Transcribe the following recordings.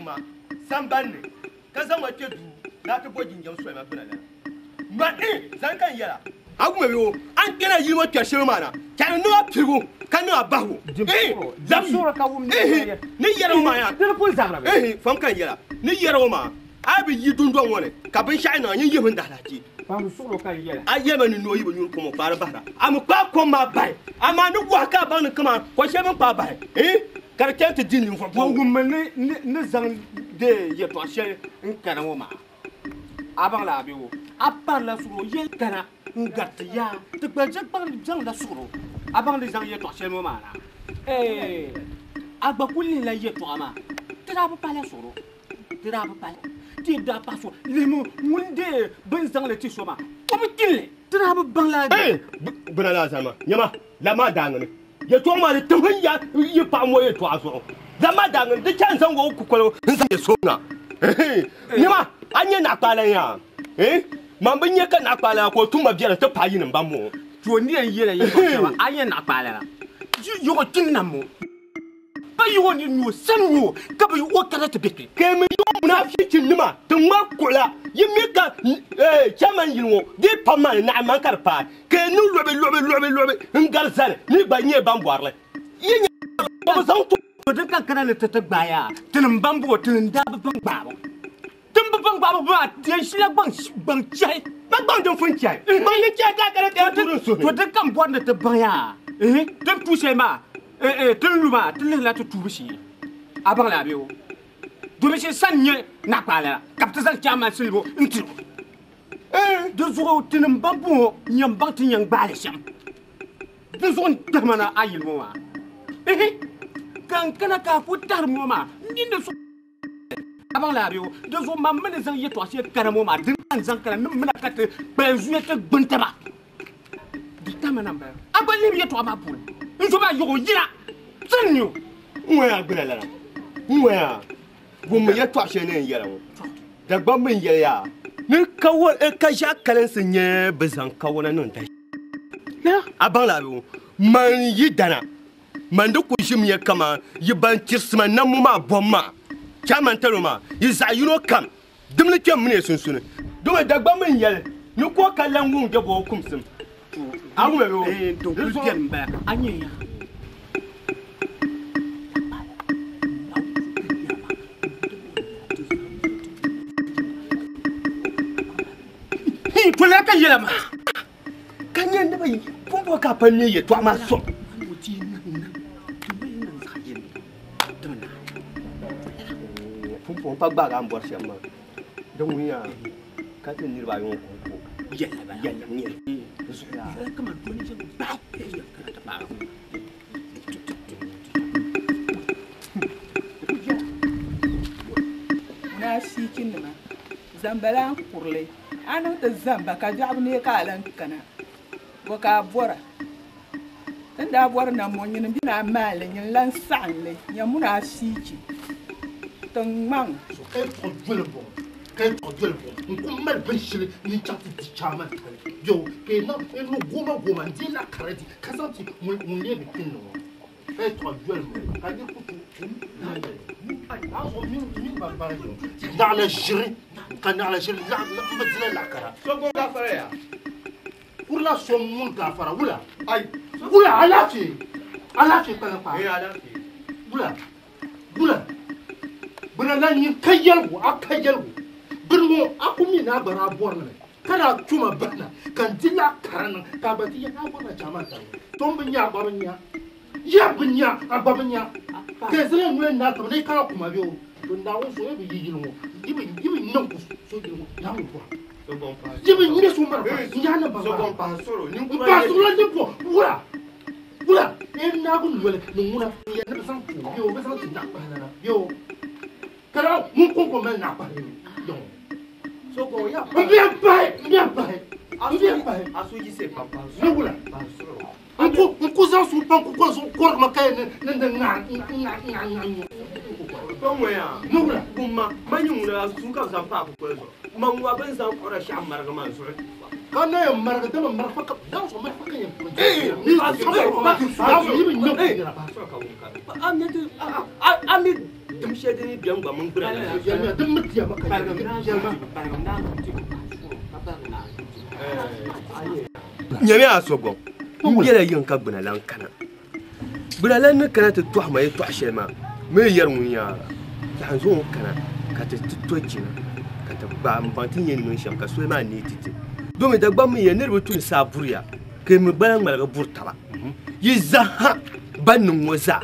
ma sambanni ka zaŋ ma kpe duu naa ti bo jinjam solima gbina la ma zaŋ kan yɛla a kuma bi wo an kpɛna yili ŋɔ kpɛ shɛli maa na ka ni niŋa pirigu ka niŋa bahigu ni yɛra ŋɔ maa ya fam kan yɛla ni yɛra ŋɔ maa a bi yi dundɔŋ ŋɔ ni ka binshɛɣu niŋa yin yihi n dahi laati a yɛma ni noo yi bi nyuri kom o kpaari bahira a mi kpaa kom maa bahi amaa ni wahi ka a baŋ ni kama ko shɛli bin kpaa bahi ka di chɛn ti di ninvuɣu bɔŋɔ wumma ni zaŋ de yɛtɔɣa shɛli n kana ŋɔ maa a baŋ la a be wo a parila suguro yɛli kana n gariti yaa ti gbɛriti zaŋ la suguro a baŋ di zaŋ yɛtɔɣa shɛli ŋɔ maa na a gba ku lin la yɛtɔɣa maa ti daa bi pala suguro ti daa bi pala ti daa pa so limu ŋun de bin zaŋ li ti so maa o bi gilli ti daa bi baŋ la bina la zama nyɛma lama daangini yɛtɔɣa maa di tim hin ya yi paɣa ŋɔ yɛtɔɣa zuɣu lama daangini di chɛn zaŋ ŋɔ kukɔli n zaŋ yɛ so ŋa nyɛma a nyɛ naɣakpaala ya man bi nyɛ ka naɣakpaala ko tumba biɛla ti paai yi nim ba mo to ni yan yɛla yɛtɔɣa shɛli a yɛ naɣakpaala la yɔgɔ tin na mo ba yɔgɔ ni nuo sani nuo ka bi o kana ti bete kemi yɔgɔ munafiki nima ti ŋma kuɣula yi mi ka chairman yili ŋɔ di pam maa ni naɣa man ka di paai ka ni lobi n gari zali ni gba nyɛ ban bɔrili yi nyɛ bi zaŋ to din kan kana ni ti gbaaya ti nim ban buɣo ti nim daa bi ban gbaabo tin bi ban gbaabo ba yan shila gbaŋ chɛhi ba gbaŋ din fun chɛhi gbaŋ ni chɛhi ka kana ti turin suhi to din kan bɔri ni ti baŋ yaa tin tu shɛli maa tin lu maa ti lihi la ti tuubi shee a baŋ la a be wo domi shee sani nyɛ naɣakpaala la ka bi ti zaŋ chairman silibo n tiri di zuɣu ti nim ban buŋo nyɛm baŋ ti nyɛn gbaali shɛm di zuɣu n tahima na a yili ŋɔ maa kan kana ka ku tahiri ŋɔ maa ni di zuɣu a baŋ la a be wo di zuɣu ma mini zaŋ yɛtɔɣa shɛli kana ŋɔ maa din kan zaŋ kana ni mina ka ti kpalan zuya ti gbini taba di tahima na m-bala a gba lihi yɛtɔɣa maa puuni n so maa yɔgo yina sani ni o n ŋɔya gbina lala n ŋɔya gummi yɛtɔɣa shɛli ni n yɛla ŋɔ dagbam bin yɛli yaa ni ka ʒɛ kalinsi nyɛ bi zaŋ kawana niŋ da a baŋ la a be wo man yi dana man di ku ʒim nyɛ kama yi ban chirisima namu maa bɔm maa chairman talo maa yi zaɣ yino kam dimli kpɛm mini sunsuuni dumi dagbam bin yɛli ni ko ka lan wun gɛ bɔ kumsim a wuma be wo a nyɛ ya tole ka yɛlɛma ka nyɛ noba pumbo ka pa ne yɛtɔɣa maa sɔŋ pumpo pa gbaaga n bɔri shɛm maa din wuya ka ti niriba ayi ŋɔ kɔnko yɛlɛm nyɛ munafikinima zambala n kurili a niŋ ti zamba ka dɔɣibu ne ka a lan kana bo ka a bɔra tin daa bɔri na mo nyini bi na maali nyini lan saɣinli nyɛ munafiki tin ŋmaŋ Kay to jël bo ko mal ban shiri ni chati ti chama yo ke na no goma ndi la karati kasanti mun le bi kin no kay to jël bo ka di ko ai a so min ba ba yo da la shiri kan la shiri la ma dina la kara so go ga fara ya pour la so mun ka fara wula ai wula alafi kana pa alafi wula bana lan yin kayal go akayal go birmo akumi na bara borna kana tuma bana kan dila karana ka bati ya bona jama ta ton binya babanya ya binya ababanya ke zele ngwe na ta ne kana kuma biyo don da won so e bi yijin mo yibi nan ku so di mo na mo ko so bon pa yibi ni so mar ya na ba so bon pa soro ni ku ba so la ni po wula e na ku wele ni nguna ya na san ku yo be san ti na ba na yo kana mun ko men na ba yo Soko ya bien pai. Asuji se papa. Nugula. Cousin sous pan ko so kor ma kay ne nga. Bongo ya. Nugula. Kuma manyu na su ka san pa ko so. Mangwa ban san kora sha marga man so. Kana marga da marga ka da so marga kan ya. Ni so ka ni no. Ami dum shedini biyan ba mun bura ya dum mutiya maka nyame asogo ngela yin ka buna lan kana buna lan ne kana ta to ma yi to ashema me yar mun ya hanzo kana ka ta to jina ka ta ba mbantin yin nun sham ka so ma ni titi do me da gbam ye ne rutu sa buriya ke me balan malaga burtala yi zaha bannin waza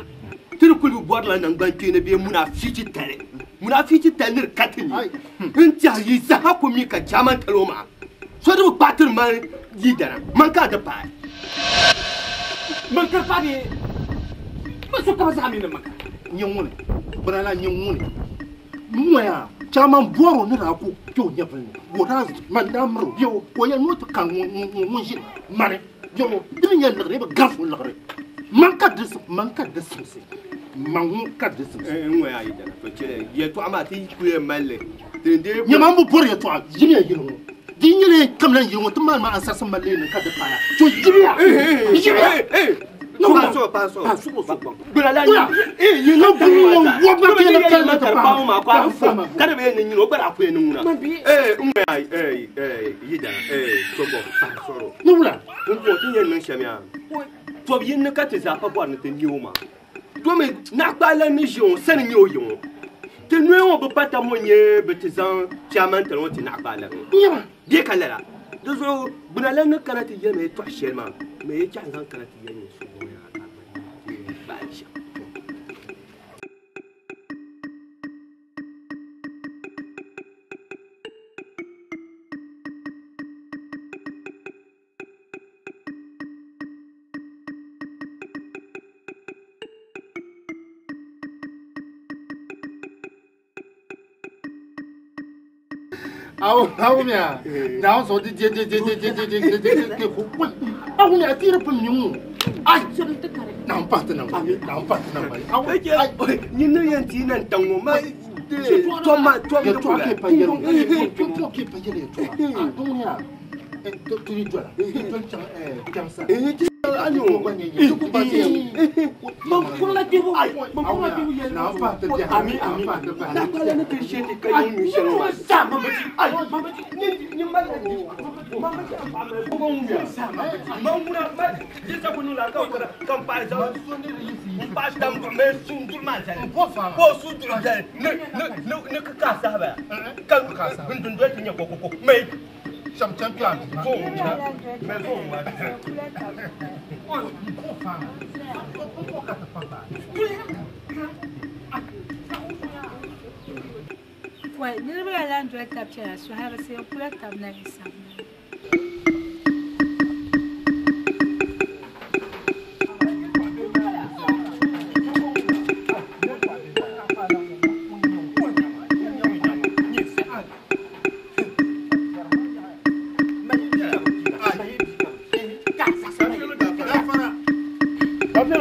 turkul bu la nan banki ne be munafiki tare katini in ta yi zaha ko mi ka jaman taloma so da batir man yi dara man ka da pai man ka fa ni man so ka za mi na maka nyamune brala nyamune muya chaman boro ne ra ko to nyafin wora man da maro yo ko ya no to kan mun shi mane yo din ya lagre ba gafu lagre man ka dis man ka dis muya yi dara to cire ye to amati ku ye malle dende nyaman bu bor ya to jimi ya yino dinyele kam lan yino to man ma asasa malle ne ka da paya to jimi no paso bula la you know what ma ke la kalma ta pa ma kwa kada be ni no bara ku ni nguna yi dara tobo soro no bula ko tinye nan shamia to bi ni ka te za pa bo na te ni o ma do me na pa la ni jon sen ni o yon te nu on be pata monye betizan chaman te no ti na pa la bi kala la do so bula la ni kana te yeme to shelma me ye chan kan kana te yeme so Awo mia na so di je ko ko awo mia tira pun nyu ai na pat na awo ni no yanti nan tango ma to ma ke pa yele to mia to ni dola to chansa anyo ko ba ti ko la ti ai na pat dia ami na ko la ne ke shete kayo ni shelo sa mama ti ai mama ti ni ma la ni mama ti ko mo mu sa mama ma ji sa ko la ka ko kan pa za un pa dam ko me sun tu ma za ko su tu za ne ka sa ba kan ka sa dun do ti nya ko me Some champion. Ouais, ne me la lande doit taper la soirée, c'est pour la table na ça.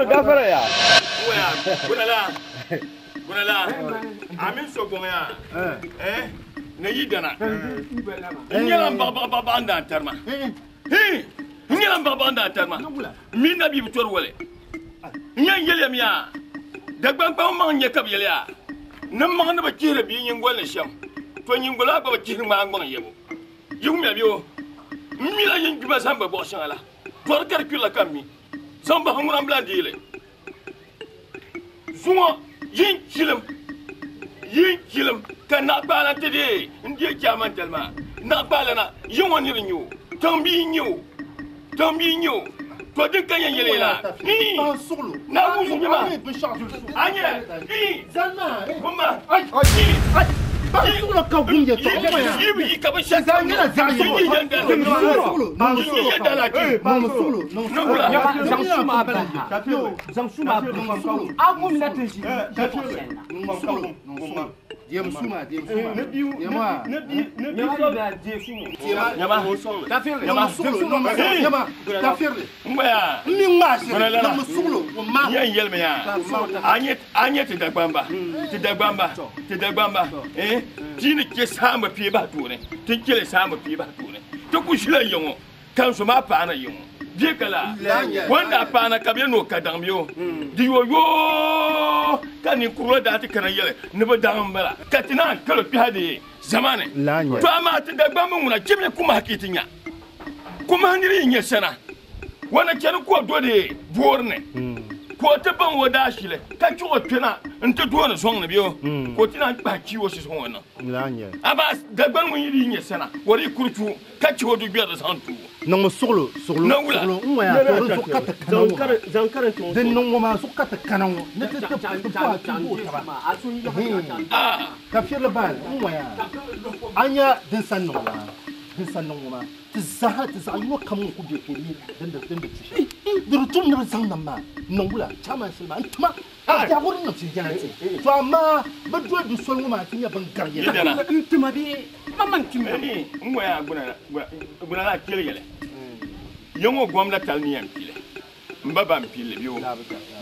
Gafara ya. Bunala. Amin so gonya. Ne yidana. Ngelam baba anda terma. Ngelam baba anda terma. Min nabi butor wole. Nyan yelem ya. Dagban pa ma nya kab yele ya. Nam ma na ba kire bi nyin gol sham. To nyin gola ba kire ma ngon yebo. Yum me biyo. Mi la yin juba samba bo shala. Tor kar kula kammi. Samba hanguram bla dile. Zuma yin kilim ka na bala tede ndiye jaman talma na bala na yin woni rinyo tambi nyo to din kan yele la ni na mu su ma anya ni Zalma kuma ai solo ka bunje to yi ka ba shaka ngana zaje yi Tini ke sama pie ba tune. Tin kele sama pie ba tune. To ku shila yongo. Kan so ma pa na yongo. Biekala. Wanda pana kabye no kadamyo. Di yo kani kuro da ta kana yele ne ba dan bala. Katina kalo pi hade zamane. To ama ta da gbamu muna jimye kuma hakitinya. Kuma haniri nya sana. Wana kene ko dode borne. Ko ta ban wada shile ka ci o tuna nta do na song na biyo ko tina ba ci wo shi song wannan aba da ban mun yi nya sana wari kurtu ka ci wo du biya da santu non mo soglo ya zankara to den non mo ma sukata kanan ne ta ta ka fiir la bal ya anya den san non ma تزهق يوكم كوبي كومي دند تشي درتم نرزان نما نقولا تما سلما انتما تاغور نفسي جانتي فما بدو بسول ما تنيا بنكاريا انتما بي ما منتم مويا غنا لا كيليله يوم غوملا تالني امبيله mbaba mpile bio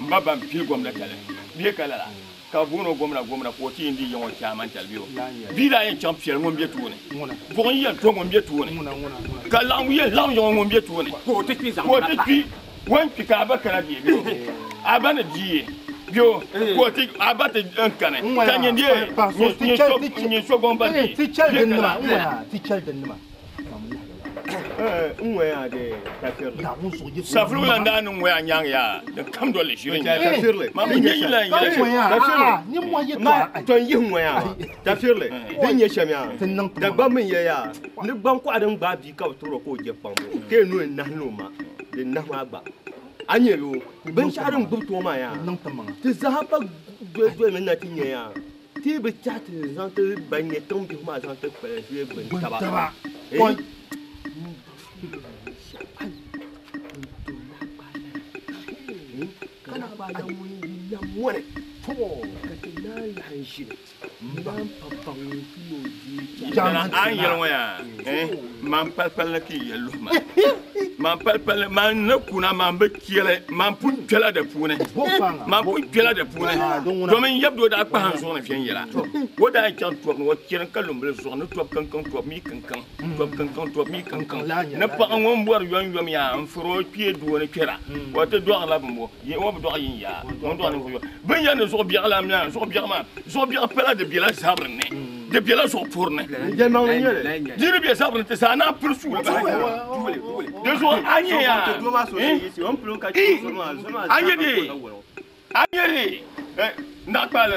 mbaba mpile gomla kala bie kala la ka buno gomla ko ti indi yon chaman tal bio vida en champion ngom bie tuone bon yen to ngom bie tuone ka la wiye la yon ngom bie tuone ko te pi wan pi ka ba kala bie bio abana die bio ko ti abata en kana tanye die ni so gomba ti chal den ma ya de kafir ya mun so je safru la ndanu ngwa nyang ya de kam do le shirin kafir le ma mun yi la ya ni mo ye to yi ngwa ya kafir le din ye shamya da ba mun ye ya ni ban ko adan ba bi ka to ko je pam ke nu na no ma de na ma ba anyelo ban sharin gubto ma ya nan tamma ti zahaba do men na tinye ya ti be chat zante banye tombi ma zante pe je ben taba kana ba da mun ya more to ka tana lan shi nan pappan kilo ji jana an yelwa ya man palpal ki yello man palpal man na kuna man be kiele man pun kela de pune man pun kela de pune do men yabdo da pa han so na fian yela woda kan to no kiran kalum bele so no to kan to mi kan to mi kan na pa ngom bor yon ya an fro pie do ne kera wata do ala bo ye wo do yin ya on do ne ben ya ne so bi ala mia so bi pela de bila sabre ne de bila so tourne je ma ngere dire bi sabre te sa na plus de so anye ya to ma so yi on plus ka so ma anye di na pala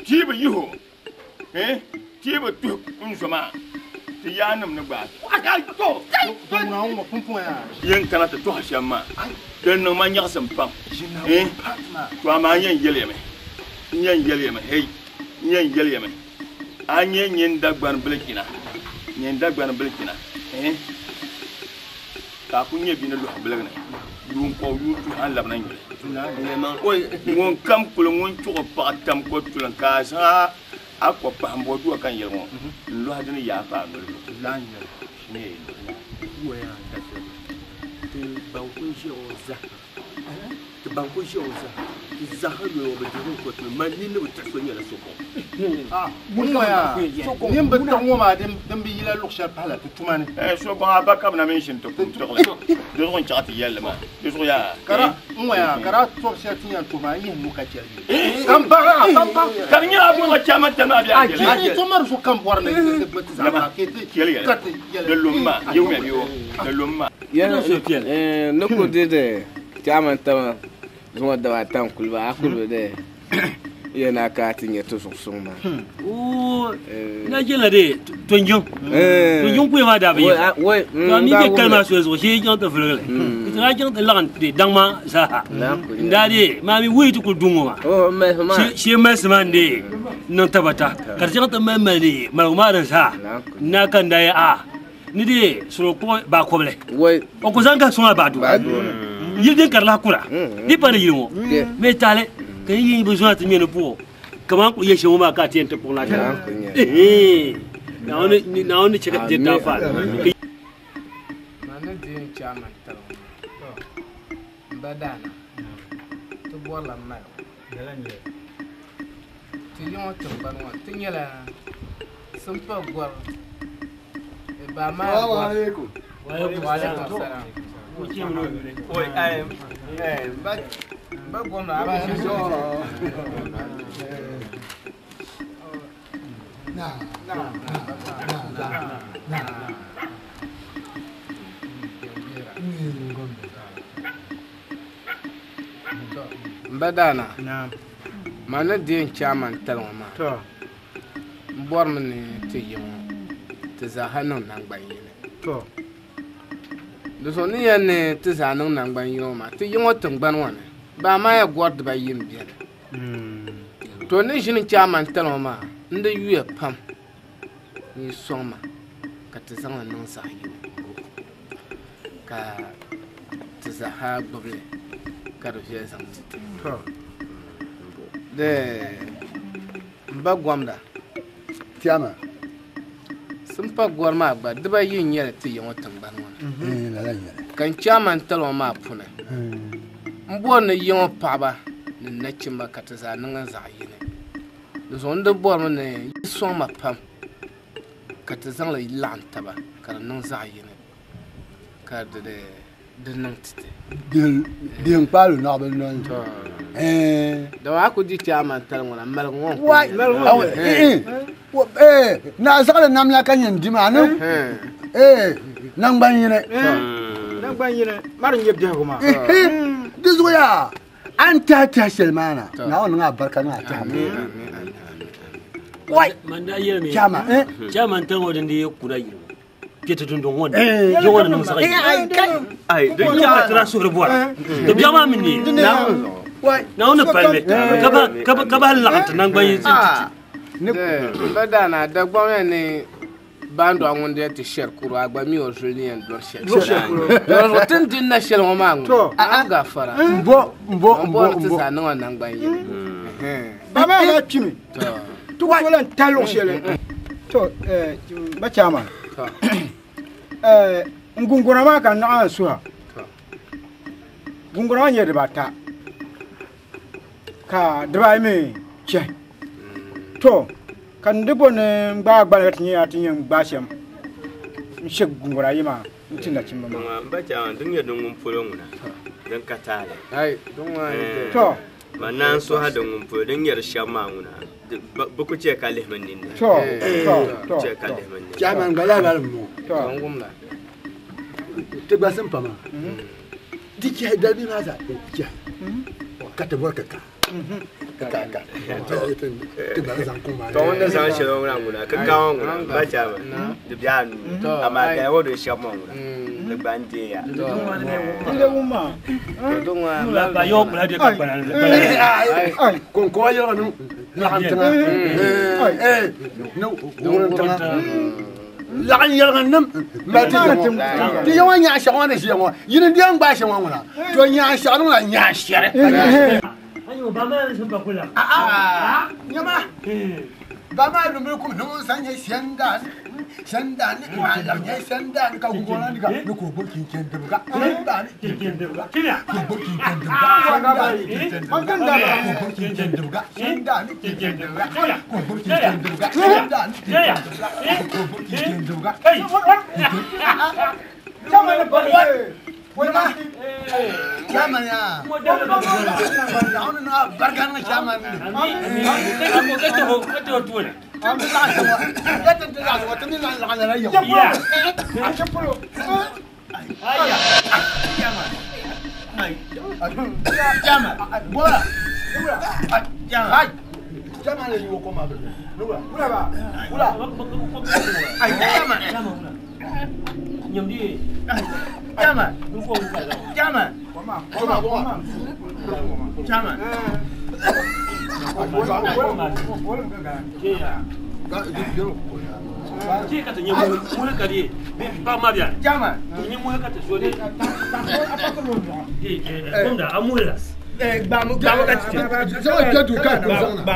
tibe yiho tibe tu unjoma ti yanam ne gba aka to na mo pumpon ya yen kana to hashama den no ma nyasam pam to ma yen yeleme hey nyen yeleme anye nyen dagban blekina ka kunye bi na lo blekina yun ko yutu an labna ngile ngon kam kul ngon chuko pa tam ko tulan ka sa akwa pa mbo du kan yelmo lo hadini ya pa no lanya ne wo ya ta te ba ko shi oza te ba ko shi oza zahalo ba duro ko to man ni ne ta so nyala soko mun ya nim ba ta ngoma dem bi yila luksha pala to tumane so ko aba kam na men shin to do ron chati yalla ma do ya kara moya kara to shati ya to ma yin muka cerbi kam ba kan nya abu ma chama tama bi a to mar so kam war na de betiza ma kete de lumma yewme biwo de lumma yana so piel no ko de chama tama zuma da watan kulba akulba de yana ka tinye to sun ma na jela de tonjon ku ma da ba wai to mi de kalma so so shi jon to fulgle ita jon da lan de dangma sa ndade ma mi wuitu ku dungo ma shi mes man de non tabata kar jon to memme de ma ran sa na kan da ya ni de so ko ba ko ble wai o ko zanka so ba du yilden karla kura ni pa ni yimo mais tale kan yi besoin de mien pour comment ko yeshe ma ka tiente pour la na on check de ta fa mana din chama taro badana to bola ma dalanje ti yon to banwa tinyala sumpa gwar ba ma wa alaikum assalam Oi, ba gomna ba so. Mbadana. Naam. Mana din chairman talma. To. Borm ni ti yimo. Ti za hanan nan gbayine. To. Do so ni yan ti za nan nan gbayine ma. Ti yimo tangban wana. Ba ma ya god ba yin biya. To ni shin chairman talma nda yuye pam. Ni soma. Ka ti zan nan sa yi. Ka ti za ha goble. Ka do fiye zan ti. To. De mba gwamda tiama simpa gorma ba deba yin yele ti yin watan ban wana la la kan chairman talwa ma puna mbo na yin paba ni na chimba kataza nan za yine do so ndo bor ma ne so ma pam kataza la lanta ba kan nan za yine ka de nan tite din palu na ba non to da wa ku di chairman talwa na mal ngon wai na sakala namla kan yin dima no nan ban yine mar nyeb je ko ma dizo ya an ta selmana na wannan barka na ta wai man da yele ne chama chairman tan wadin da ya kura yi pieto dundon won yo won nan sai ai da ya tra sur boa da jama min ni wai na wona palle kaba lanta nan ban yi ne badana da gbawe ne bando angonde ti sher kuru agba mi o julien dor sher dor tin din na sher mo mangu aga fara mbo ti sa no nan gba yi ba ma na chimi to wala talo shere to ba chama ngungura ma kan na suha ngungura nye de bata ka drai me che to kan dubo ne ngba gba tinye atinye ngba shem nshek gungura yima ntinda chimba ma ba cha dunya dungun polo nguna dan katala ai dunwa to manan so ha dungun polo dan yar shamma nguna ba ku ce kale mannin ne to ce kale mannin chairman gala gala mo to ngumla te ba sem pama dike da bi ma za ke ka te worka ka te ba zan kuma to wanda san shi nguna ka kawo nguna ba cha da biya amma ga wodo shamma nguna da bande ya ile uma la ba yo kula de ka bana kon ko yo no la hantana no la kan yel nam ma ti yo nya sha wana shi yo yin di an ba shi wana to nya sha no la nya shere ayo ba ma sun ba kula nyama ba ma no me ko no san ye shendan ma la ye shendan ka ko na ni ka no ko bo kin ken de ga shendan kin de ga kina ko bo kin ken de ga man kan da ko bo kin ken de ga shendan kin de ga ko bo kin ken de ga shendan kin de ga ko bo kin ken de ga chama ne ba wala chama ya na barkan na chama ni I'm the last one. Get into that one. Tell me that I'm going to go. Yeah. I can pull up. Jama. Bola. Jama. Jama le you come out. Bola. Ay jama. Nyam di. Jama. Jama. Jama. Ki ka tanya mu ka di ba ma biya Jama. Ni mu ka ta so de da amulas Ba mu ka ci. So ka du ka ko zona. ba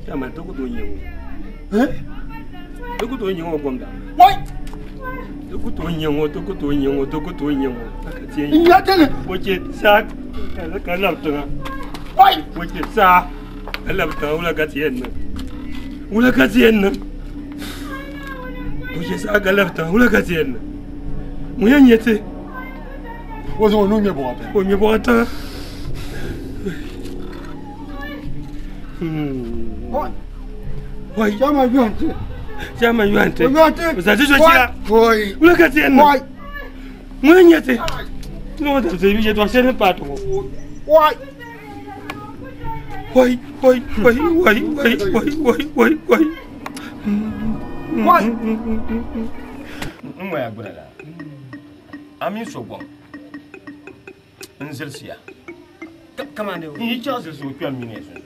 Chairman, tôi có tuổi nhiều. Tôi có tuổi nhiều không quăng đã. Tôi có tuổi nhiều, tôi có tuổi nhiều, tôi có tuổi nhiều. Nhớ thế này. Bố chết sát, cái làm tường. Bố chết sát, cái làm tường là cái tiền nữa. Ula cái tiền nữa. Bố chết sát cái làm tường là cái tiền nữa. Mua nhiều thế. Bố rồi nuôi nhiều bò. Bố nhiều bò ta. Ôi, sao mà yuan thế? Sao mà yuan thế? Yuan thế. Sao chứ chưa? Ôi, ula cái tiền nữa. Ôi. Mua nhiều thế. Nó đã thấy bây giờ toàn xem hết bát rồi. Ôi. Ôi. Ngoya gurala. Ami sogon. Nzirsiya. Kamande. Ni chasse so kwam mine so.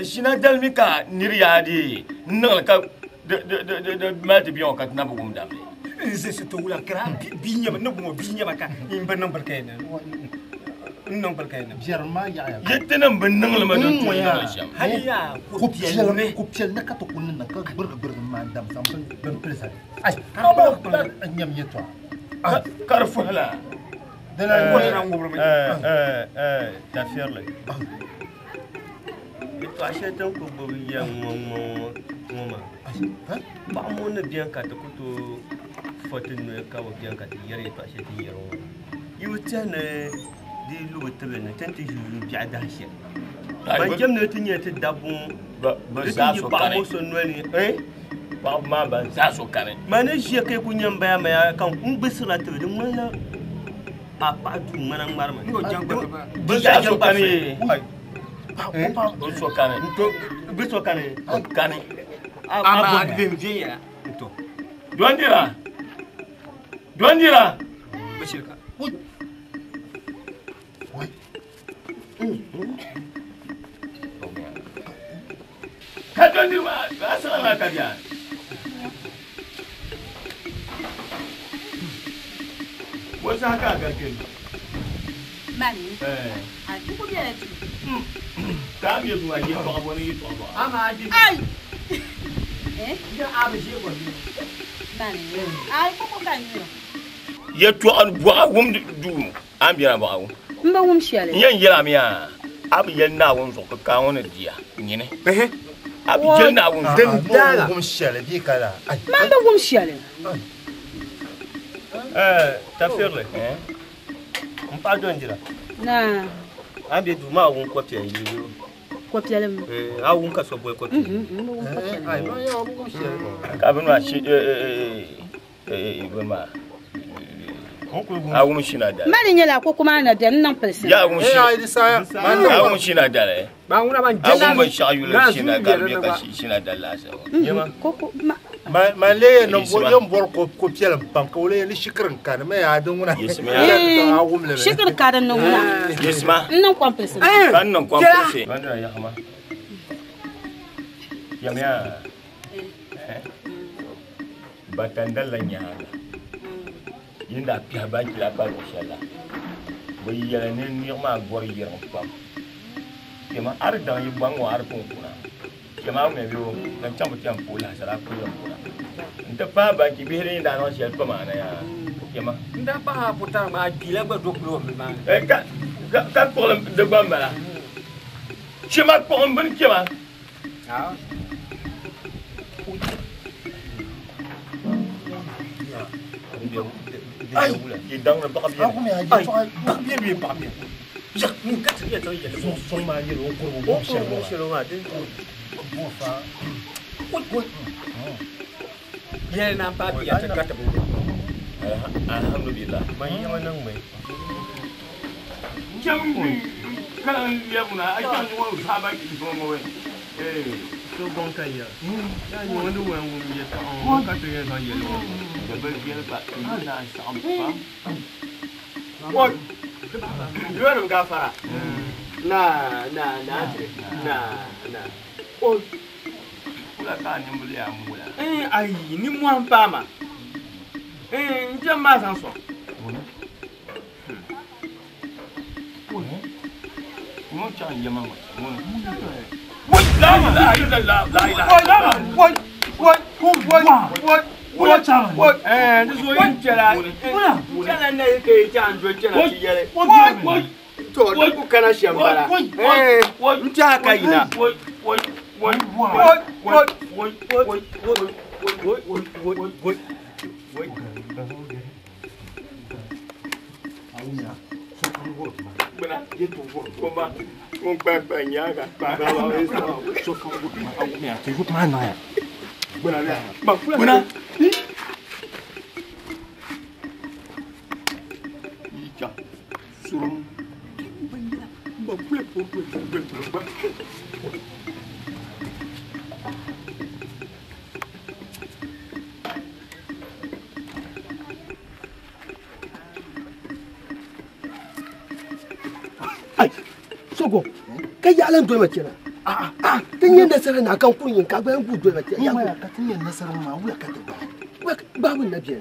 Sina dalmi ka niriyadi nang ka de mati bion ka na bugum dam. C'est to wula kra binya ba nugo binya ba ka imba number kayna. Number kayna. Jerma ya. Yetena ban nang la ma do to ya sham. Haliya kupsel na ka to kunna na ka burga ma dam sam ban presa. Ai, ka nyam yeto. Carrefour là. Ta faire là. Tu achètes un peu de bien, maman. Pas mon bien quand tu faut ne pas bien quand tu y es, tu achètes hier. Il tient des loups de venir, tant que je viens d'acheter. Bah, j'aime ne tenir tête d'abord. Bah, ça se passe. Pas mon noël, hein? Pas ma bah, ça se carré. Mané j'ai que qu'on y a bien, mais quand on baisse la tête de moi là. A pas du manang marma. Bisa so kane. Opa do so kane. To be so kane. Kane. Ama bem via. To. Duandira. Bashir ka. Ka duandira. Asala ka dia. What's that guy again? Mani. Ah, tu peux bien être. T'as bien vu à dire pour abonner toi. Ah ma dit. Aïe. Ya abje ko. Mani. Aïe, pourquoi gagner? Ya to an boa wum du am bien ba wum. Mba wum chiale. Yan yela miya. Ab yel na wum so ka wona dia. Nyine. Ab yel na wum den dala. Wum shele di kala. Ai. Mba wum chiale. Ta faire là. On parle d'un dia. Na. Abi du ma won ko pia yi. Ko pia lem. A won ka so boy ko pia. Ai, ma ya wum shele. Ka bin wa shi bin ma. A wum shi na da. Mali nyela ko kuma na da nan person. Ya wum shi. Ai di sa. A wum shi na da le. Ba wuna ban A wum ba sha yu le shi na ga me ka shi na da la sa. Yema. Ko ma le no yom bor ko piel banka wala ni shikran kan me ya don wona shikran kan no wona yesma non complexe kan non complexe wanda ya hama yamya batandala nyanga yinda pia ba ki la ba inshallah bo yele ni ma gor yero pam yema ardan yi bango arpon kuna yema me biyo dan chambu chambu la sala ko yo nda pa ba ki bihiri nda no shel pa mana ya yema nda pa putar ma bila ba doklo ma ka problème de bambala chema ko mbon chema ah ai il dang na ba bien bien pas bien ya ni ka tiya to ya son ma ni ro ko shelo ma de bon fa ya na pa biya ta ka ta bu alhamdulillah mai yama nan mai jamu kan ya muna a kan wani saba ki so mo we so bon kan ya ni wani wani ya ta on ka to ya ga ya lo da ba biya ba na sa am fa what Jual gafara. Na. Oh. Pula kan ni mulia mula. Ai, ni mo pama. Nje ma san so. Mo chan yama mo. La. What? This way in Jella. Jella Nake Chandra Jella. What? Who can I shambara? What? Jackaina. Ay, Sogo, kaya alam dua macam mana? Tanya nasara nak kau punya, kau yang buat macam ya. Ya, katanya nasara mau ya kata bah. Bawa nabi.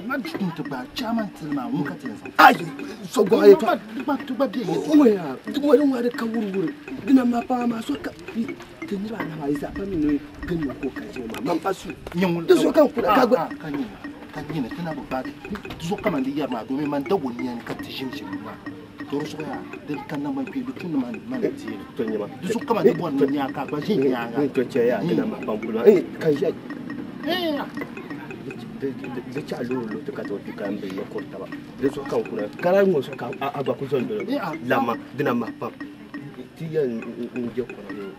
Nak tu bah, caman terima, muka terima. Ay, Sogo ayat. Tu bah dia. Oh ya, tu orang ada kawur-kawur. Dengan apa masuk ke? Tanya anak Aisyah apa minum kena kau kaji mama pasu. Yang tu suka kau pula kau. Kanya tena berbagi. Tu suka mandi ya madu memang tahu ni yang kata jim-jim. Terus saya dari kana mai pi tu nama mana dia tu ni mah tu suka mana buat mana ka ba sini yang tu caya kena pampulun kan saya dia cakap lu tu kata tu kan beli kota ba dia suka kau kalau mu suka agak aku zon dulu lama dengan apa dia dia kau ni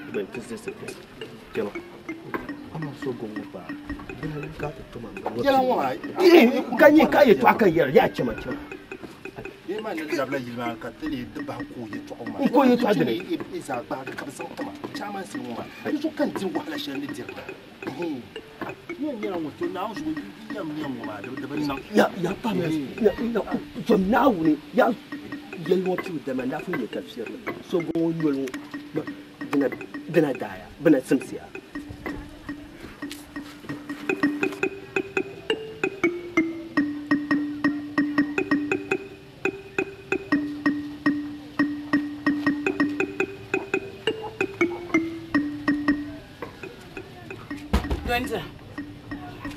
ben tu sesuatu kena ama sogo ba kata tu mama jalan wai kaya tu akan ya macam dia mana dia bela jilma kata dia bah ku ye tu ma ku ye tu ada ni isa ba ka san kuma chama sin ma su kan tin wahala shan ni dir ni wato na su yam ma da ban nan ya pa me ya so now ni ya yelwo tu da man da fu ye tafsir so go yelwo dina daya bana simsiya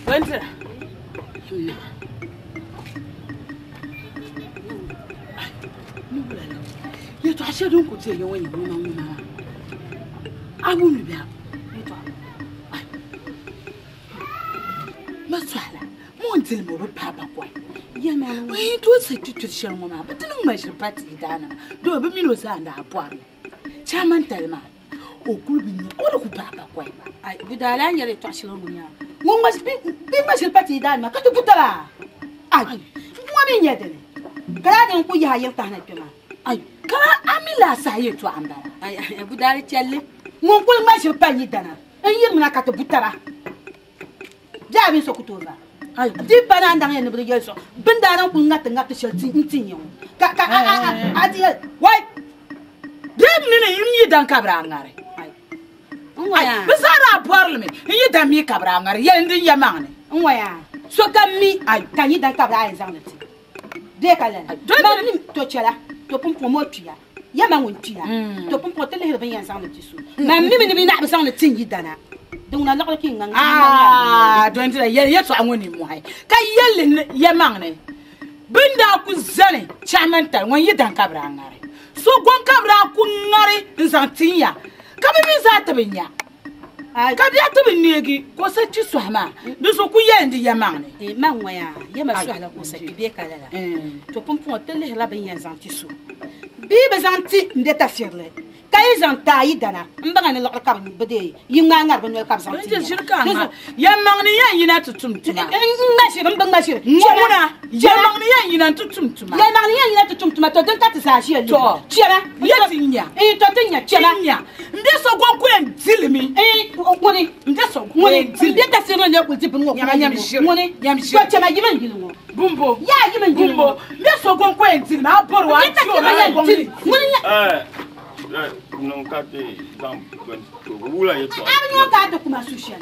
Winter. You to share don't go tell you when you know. I won't be up. Maswala, Montel mo papa boy. Yeah, man, we do say to share mama, but no measure party dana. Do be me and a poor. Chairman tell ma. O could be no papa boy. I would allow you to share mama. One must be much party dana, cut to put her. I one in yet. Granny, who you have done it, I can't last I to Amba. I would tell you. Won't pull my penny dana. And you not cut to put her. Javi Sokutova. I did banana and the years. Bendana will not enough to shall continue. Why? Dead minute you don't cover angry. Besara parliament, you don't make cover angry, and in your money. So come me, I can you don't cover eyes on it. Dear Callan, don't to Chella, to promote ya. Yaman won't tia, to pump the little beans on the tissue. Now, maybe not on the thing you done. Don't know king. Don't say yes, I want him. Why? Can yelling Yamane. Bring down Kuzani, Chamantal, when you don't cover angry. So one cover out Kunari in Santia. Come in Zatavinia. I got that to be near, was such a swammer. Those who end the Yamane. Manwaya, Yamaswala was a Bibeka to pump the little beans on tissue. Bibas auntie, that I feel like. Kay zan tayi dana. Mbanga ne lokal kam bede. Yinga ngar ban kam san. Ya mangni ya yina tutum tuma. Ngashir mbanga shir. Ngona. Ya mangni ya yina tutum tuma. Ya mangni ya yina tutum tuma to den kat sa shi. To. Chira. Ya tinya. To tinya chira. Ndeso gon ko en dilimi. Ngoni. Ndeso gon en dilimi. Ndeta sino ne ko tipin ngo. Ngoni. Ko chama yiman gilu. Bumbo. Ya yiman gilu. Bumbo. Ndeso gon ko en dilimi. Aboro wa. Non kate dam wula yeto abnyo ka de kuma social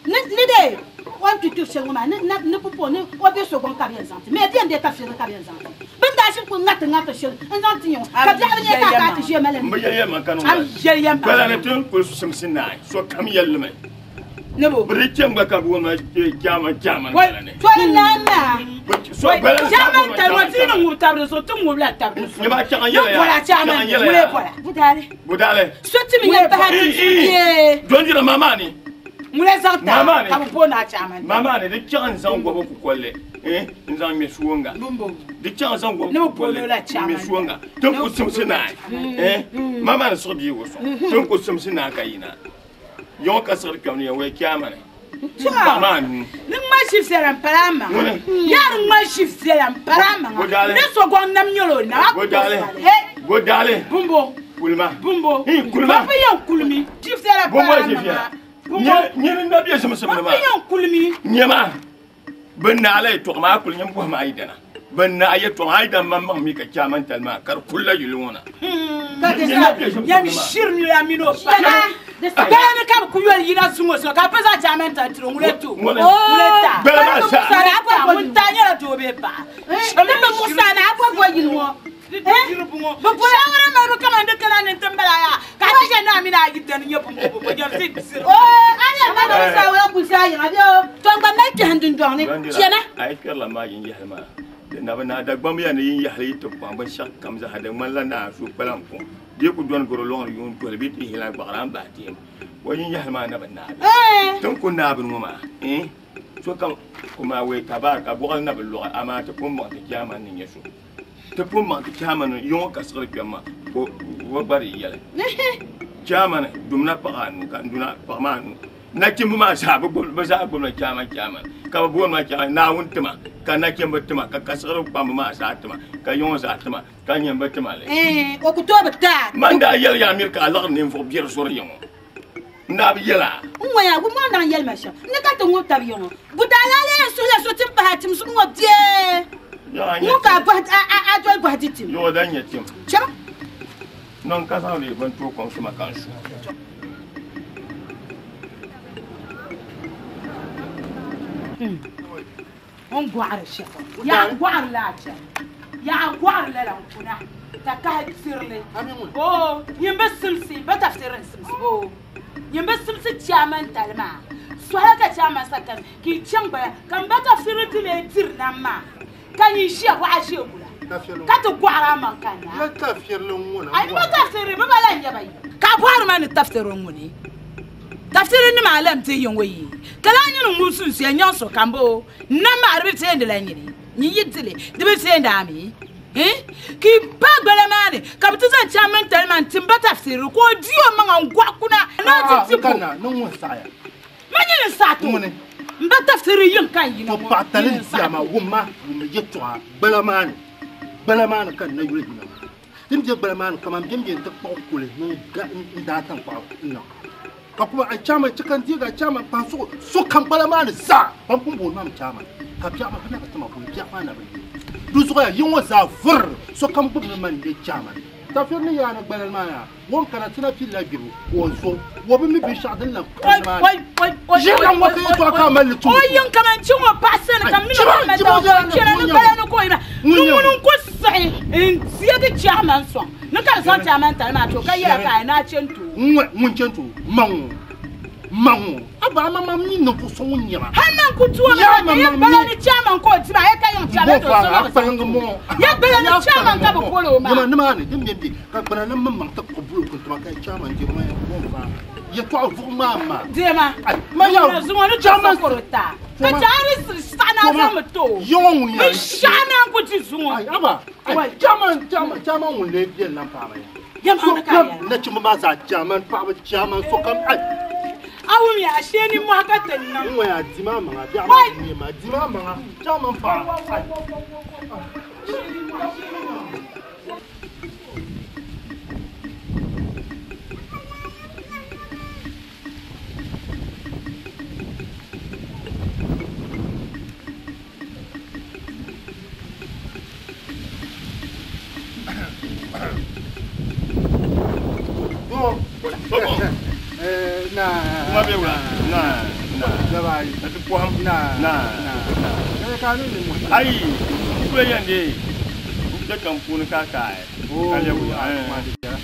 ne de on tutu sengoma ne popo ne obe so gon ka bien santé mais bien de ta faire ka bien santé ben da shi ko ngata shi en yo ka bi abne ka shi malen mbaye man kanu bala ne tun ko su simsina so kam yelme ne bo brikem ga ka bo ma jama ne to na so bala jama talwa tinu ngurtabre so tum ngubla tabre ne ba chagan yele voilà chama mule voilà budale so timi ya ba hati dondira mama ni mule zanta ka bo na chama mama ne de chagan zan go ku kolle nzan me suwonga de chagan zan go ku kolle me suwonga tun ko simsina mama ne so bi wo so tun ko simsina kayina yon ka sar kam ne we kyamane man ni ma shifsera parama yar ma shifsera parama ne so gon nam nyolo na godale bumbo kulma papa yan kulmi shifsera parama bumbo nyene na biya sama sama ma papa yan kulmi nyema banna alai to ma kul nyam ko ma aidana banna ayato aidan mamma mi ka kyaman talma kar kullu yuluna yam shirnu ya mino Bela kam kuyel yina sumo so ka pesa jamenta tro muletu muleta bela sa sara kwa muntanya la to be ba ne be musana akwa yinwo bo shawara ma kama ndekana ne tambala ya ka tije na mi na gidan nyepo bo jam sit ale ma do sa wa ku sa yin abio to ngba ma ke handun doni tiena ai kala ma yin yahma na bana da gbam ya ne yin yahli to kwa ban shak kam za hada man la na su pelam ko de ku don goro lon yun to be ti hila baram ba tim wayin yahma na bana ton ko na bin ma so kam kuma we tabaraka bo na bil lugha ama ta kun ma ta kiyama nin yesu ta kun ma ta kiyama nin yon ka sar kiyama ko wo bari yale kiyama ne dumna pa anu kan duna pa manu na kimbu ma sa bo sa bo na kiyama ka bo ma kiyama na wuntuma ka na kimbu tuma ka kasar pa ma sa tuma ka yon sa tuma ka nyamba tuma le o ku to bata man da yel ya mir ka Allah ne fo bier sor yon na bi yela ya gu mo na yel ma sha ne ka to ngota bi yon budala le so le so tim pa tim so ngo die mo ka ba a to ba tim yo dan ya tim cha non ka sa le ban to kon suma kan shu on guare chef ya guare la cha ya guare la kuna ta ka sirle oh yimbe simsi ba tafsirin simsi bo yimbe simsi chairman talma swala ka chairman sakan ki chamba kan ba tafsirin tile tirna ma kan yi shi wa shi kula ka to guara man kan ya tafsirin wona ai ba tafsirin ba la yabai ka guare man tafsirin woni tafsirin ni malam tin yin wayi kala nyinu musu se nyanso kambo na ma arbi tin de la nyini ni yitile de be tin da mi ki ba gbele mane kapita zan chairman talman tin ba tafsirin ko dio man ngwa kuna na ti kana no mo saya manyi sa to mba tafsirin yin kan yi no pa talin siama wumma wumma yeto gbele mane kan na yuri na tim je gbele mane kama bimbe ta kokule no ga inda tan kwa no ka kuma a chama cikin diga chama ba so kan bala ma sa ban kun bo nam chama ka biya ma kana ka tama ko biya ma na ba du so ya yin wa za fur so kan bu man de chama ta fi ni ya na bala ma ya won kana tina fi la biru won so wo bi mi bi sha din nan oi je kan wa ka to ka mal tu oi yin kaman cin wa pasen kan mi ma da ko kira ni bala no ko ina nun ko sai in siya ga chama so na kan san chama ta ma to kai ya ka na cento mun cento mangu aba mama mi no fo so nyira hanan kutuwa ya bala ni chama ko ti ba ya kai on chama to so ya bala ni chama ka bo polo ma ni ma ni dimbe ka bala na mamma ta ko bulu ko to ka chama ngi ma ko fa ya to fu mama dema ma ya zuwa ni chama ko ta ka jari sana za mu to yon ya shana ko ti zuwa aba chama un le bien na pa ma Yam hana kaya. Na ci ma za chairman pa ba chairman so kam ai. Awu mi a sheni mu haka tanna. Mu ya di ma ma bi ni ma di ma ma chairman pa. Ai, ko yande da kan kun ka kai. Kale wuya.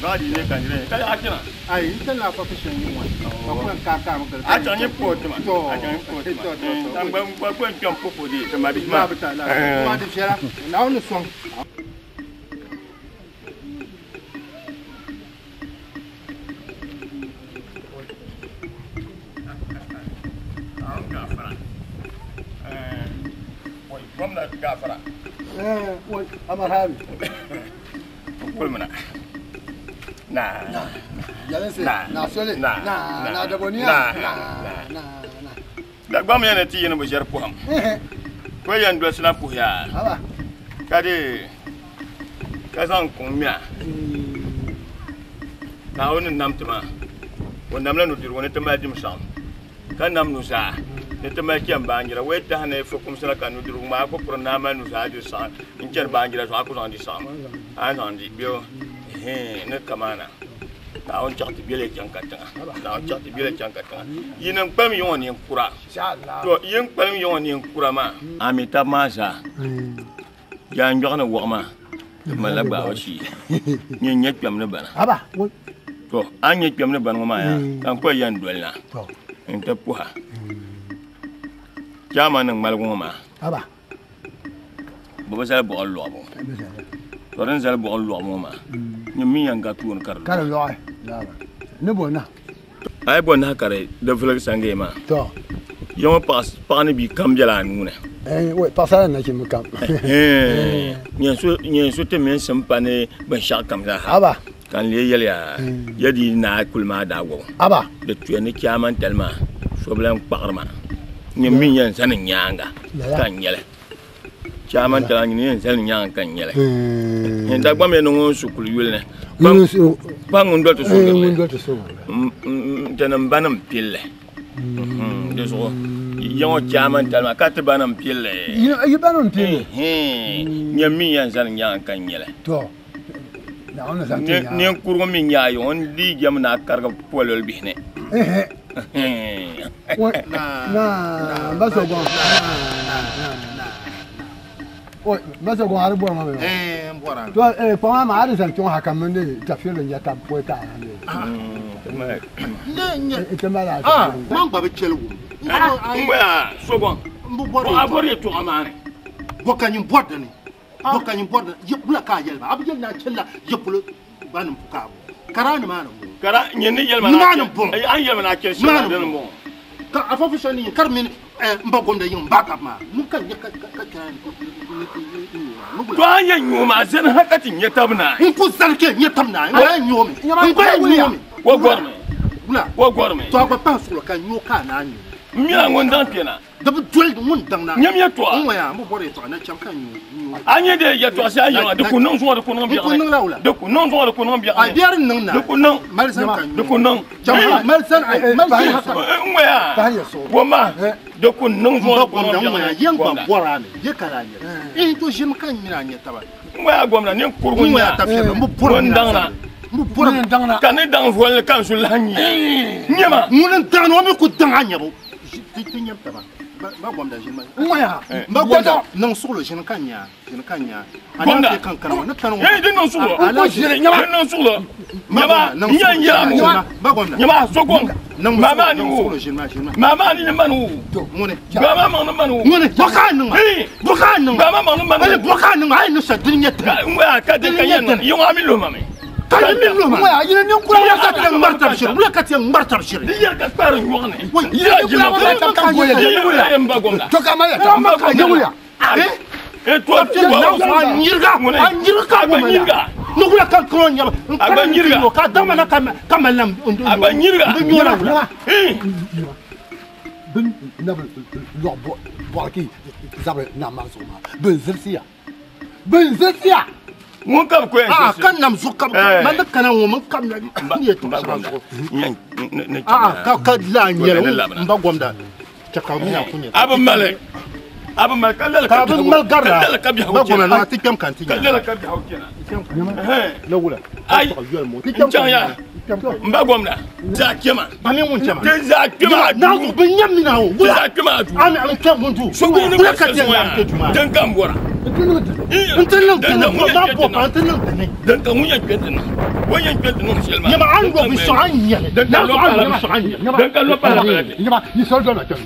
Ba di ne kan dire. Kale akina. Ai, ita na fa fashin yin wani. Ba kun ka ka maka. A tan yi pot ma. A tan yi pot. Tan ba ko en popo di ta ma bi ma. Ma di fera. Na onu son. Gwamnati gafara. Wai amarhabi. Kulmuna. Na. Yalense. Na sole. Na daboniya. Na. Da gwam yana ti yana bashar puham. Ko yan do sina puhya. Aba. Kade ka san kumya. Ka woni namtuma. Wonam la no dir woni tama dim sam. Kan nam no sa. Nita mai kian bangira we ta hane fokum sala kanu diru ma ko pronama nu sa ju sa incher bangira so aku sandi sam an sandi bio ne kamana ta on chakti bele chankata ta on chakti bele chankata yinan pam yon yen kura inshallah to yen pam yon yen kura ma amita masa ya njokna woma mala ba washi nyen nyet pam ne bana Aba. to an nyet pam ne bana ma ya kan ko yan dolna To. Inta puha Jama nang malgunga ma. Aba. Baba sala bo allo abo. Toren sala bo allo abo ma. Nyumi yanga tuon kar. Kar lo ai. Aba. Ne bona. Ai bona kare de vlog sange ma. To. Yo pas pani bi kam jala ngune. Wai pasara na ki mukam. Nyen so te men sampane ban sha kam da. Aba. Kan le yel ya. Yadi na kulma da go. Aba. De tuene kiaman telma. So blan parma. Nyumi yan sanin nyanga. Kan yele. Chaman tala ni sanin nyanga kan yele. Nda gba me no sukulu yule. Bangun do to so. Ngundo to so. Tanam banam pille. Deso. Yo chaman tala kat banam pille. Yi banam pille. Nyumi yan sanin nyanga kan yele. To. Na ona sa ti. Ni kurgo min ya yo on di jam na karga polol bihne. Na baso gon. Oi, baso gon har bor ma me. Mbora. To pa ma har san ton haka mun ne tafsir ya ta poeta ne. Ne. Man ba be chelu. Ngwa sogon. Bo abore to amane. Bokanyin bodani. Bokanyin bodani. Yebula ka yelba. Abjel na chella yebulu banum fuka. Karani manum. Kara nyeni yelma na ay an yelma na ke shema den mo ka afafu shani kar min mbagom da yin baka ma mun kan ya ka to an yan yoma zan hakatin ya tabna in ku zarke ya tabna in yomi in ko yomi wo gorme bula wo gorme to ba pa su kan yo ka na ni mi an wondan pena da bu dol mun dan na nyam ya to an ya mu bore to na cham kan yo anye de ya to sa yo de kunnon so de kunnon bi de kunnon so de kunnon bi ay der nan na de kunnon malsan kan de kunnon jam malsan ay malsan ngwa Ta ya so. woma de kunnon so de kunnon bi yan ba bora ne ye kala ne to jim kan mina ne taba ngwa gwamna ne kurgo ngwa ta fe mu bora ndangna mu bora ndangna kan ne dang fol kan sul hanyi nyama mun dan no me ku dan anya bo ti nyam taba ba gwamda jima Ngoya. ba gwamda nan solo jin kanya ana kan kan na kan din non solo ko jire nyama non solo nyama nyan ya ba gwamda nyama sogon mama ni solo jima mama ni manu mune mama manu mune boka nan boka nan mama manu boka nan ay no sa dunya ta ngwa ka de kanyen yo ami lo mame kan min lo ma Ngoya yine ni kula ya ka tan martab shir wala ka tan martab shir ya ka par ngwane ya jima ka ka ko ya mba gomda To ka ma ya ta ma ka ya. to ti wa nyirga nyirga nugula kan kronya abanyirga ka damana kamalam abanyirga nyola wala ben nabal lo bo ki zabe na marsuma ben zirsiya mun kam ko kan nam zukam man da kana wo man kam ne to ka la nyela mba gomda chaka munya kunya abin mal kallal garra ba goma na tikam kan tinya kallal ka bi hawkena la wula ai tikam ya mba gomna za kema amin mun chama te za kema na ko bin yamni na wo za kema ami an kan mun tu so ko ne ka tinya dan kan bora intan nan na ko pa intan nan dan kan munya kwentena wayan kwentena shelma yama an go bi so an yele dan kan lo pa dan kan lo pa yama ni so do la kan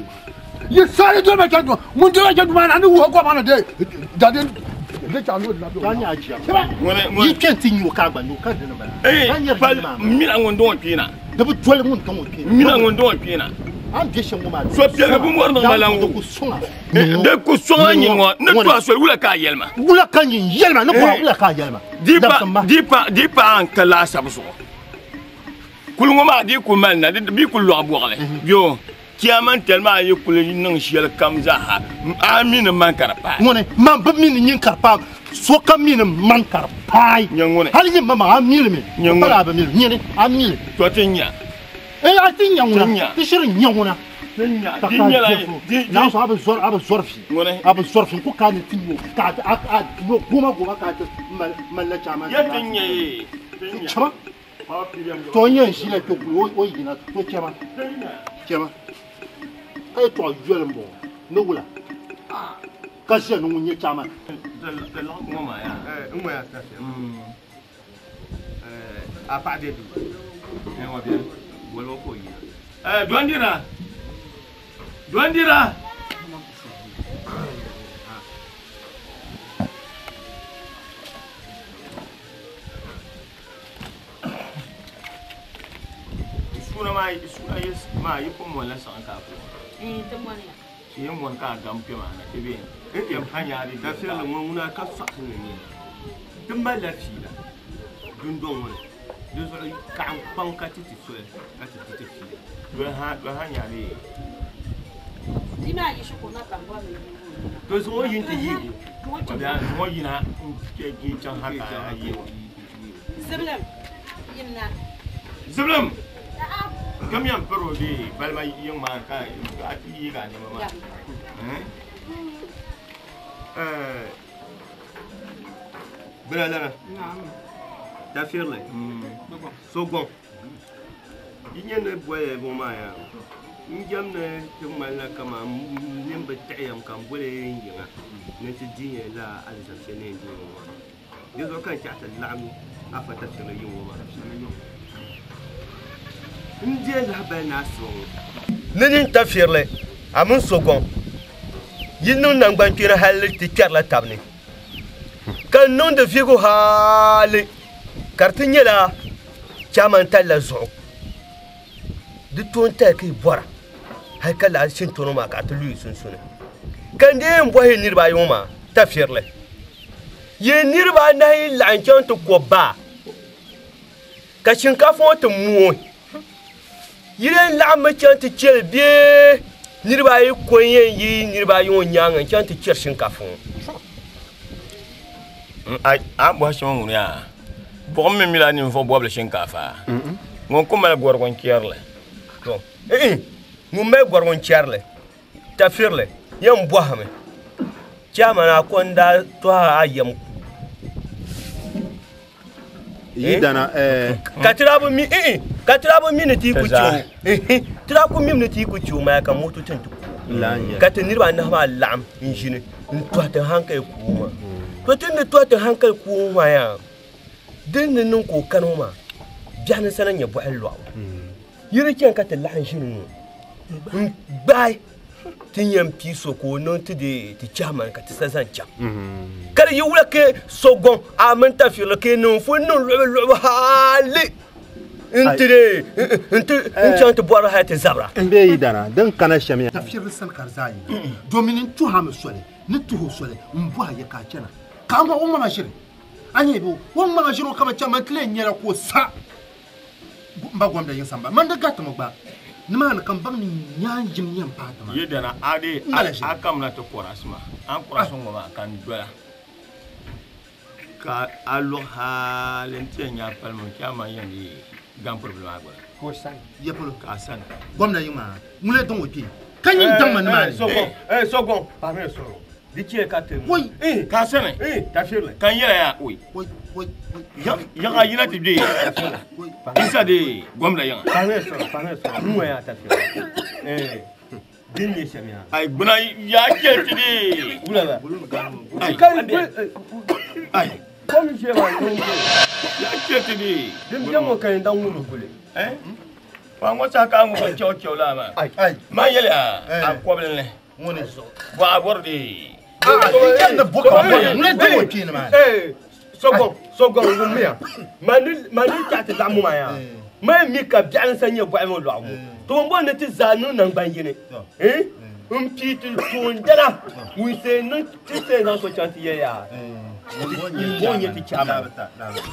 ye sare do ma kan mun do kan man an wo ko man de dade de kan lo na do kan ya ji yi kan tin yo ka gba no kan de na ba mina ngondo pina da bu tole mun kan wo pina mina ngondo pina an geshe mo ma so pia bu mor no malango de ku songa nyingo ne to so wula ka yelma wula kan yin yelma ne ko wula ka yelma dipa an kala sabso kulungo ma di ku man na bi ku lo abogale yo kiaman tellement ayi kule nang shiel kamza ha amin man karpa ngone man ba min nyin karpa so kam min man karpa nyangone hal yin mama amil mi para ba mil nyene amil to tinya atinya ngona tishirin nyangona tinya la na so aba zorfi aba zorfi ko kan tinyo ka no goma ka man la chama ya tinya chama to yin shi la to o yina to chama kai to yel mo no wula ka she no munye chama de la ngoma ya ngoma ya ta a pas de tout et on va bien wolo ko yi Douandira suna yes ma yi ko mo la san ka ko te mo ne si mo ka gam pe ma na ebe e em hanya ri da fe le mo na ka sa ne ni dum ba la fi la dun don mo de so ka pan ka ti so ka ti fi do hanya ri ti ma yi shi ko na kan ba me do so yin ti yi da mo yi na ke ki chan ha ka yi Ziblam kam yan pero di balma yung mga ka ati ka ni mama bela la ta firle so bon yinya ne boye bo ma ya njam ne tumala kama nimbe tayam kam bole yinga ne ti dinye la alza sene ndi yo kan ta lami afata sene yinga ma ndiye la bana so nini ta firle amun sogon yinu nan gban kira halle ti kyarla tabni kan non de figo hale kartinya la chaman talla zo de ton ta ki bora hay kala shin tono ma ka to lui sun sune kan de mbo he nirba yoma ta firle ye nirba na yi lanchon to ko ba ka shinkafo to mu yiren la'am chante chel bie nirba yi konyen yi nirba yi onyanga chante cher shinkafo ai abo shon ya bo me milani fo boble shinkafa ngon ko mala gor gon kierle to ngum me gor gon kierle ta firle yam bo hame chama na konda to ayam yidana katirabo mi ne ti ku ciwo tira ku mi ne ti ku ciwo ma ka moto tantu katinirba na ma lam injine to ta hankai kuma to tin to ta hankai kuma ya din nin ko kano ma biyan sanan ya bu alwa yiri ken ka ta lahan shinu bai tin yam piso ko non ti de ti chairman ka ti sazan cham kar yi wula ke sogon aman ta fi lo ke non fu non lo hali intire inchant boara ha ta zabra mbe yidana dan kana shamiya tafsir sal karzai domin tu ha musole ni tu ho sole mbo ya ka kena ka ma umma mashiri Anye bo, won ma jiro kama chama tle nyera ko sa. Mba gwamda yin samba. Man da gata mo ba. Nima na kan bang ni nyanjim nyam pa ta ma. Yedana ade akam na to korasma. An korason ma kan dola. Ka alo halente nya palmo chama yandi gam problem agora. Ko san. Yepolo Ka san. gwamna yin ma. Mule don wopi. Kan yin dan man ma. Sogon, pas vrai solo. Dikiye ka te. Oui. Ka san. Ta firle. Kan yela ya oui. Oui. Yaga yina ti de. Isa de gwamna yanga. Pas vrai solo. Mwe ya ta firle. Dinye semia. Ay buna ya keti de. Ulala. Ay. Ay. Comme je vais Ya keti de. dim jamo kan dan wulu kule. Fa mo sa ka mo chocho la ma. Ay. Ma yele a problem le. Ngone so. Wa aborde. Ken da boka ba. Mule don wopi ni ma. Sogon ngumia. Mani ta ta mu ma ya. Ma mi ka bian sanye bo mo lo awu. To mbo ne ti zanu nan ban yene. Pi tu ndala. Wi se no ti se na so chanti ye ya. Bonye ti chama.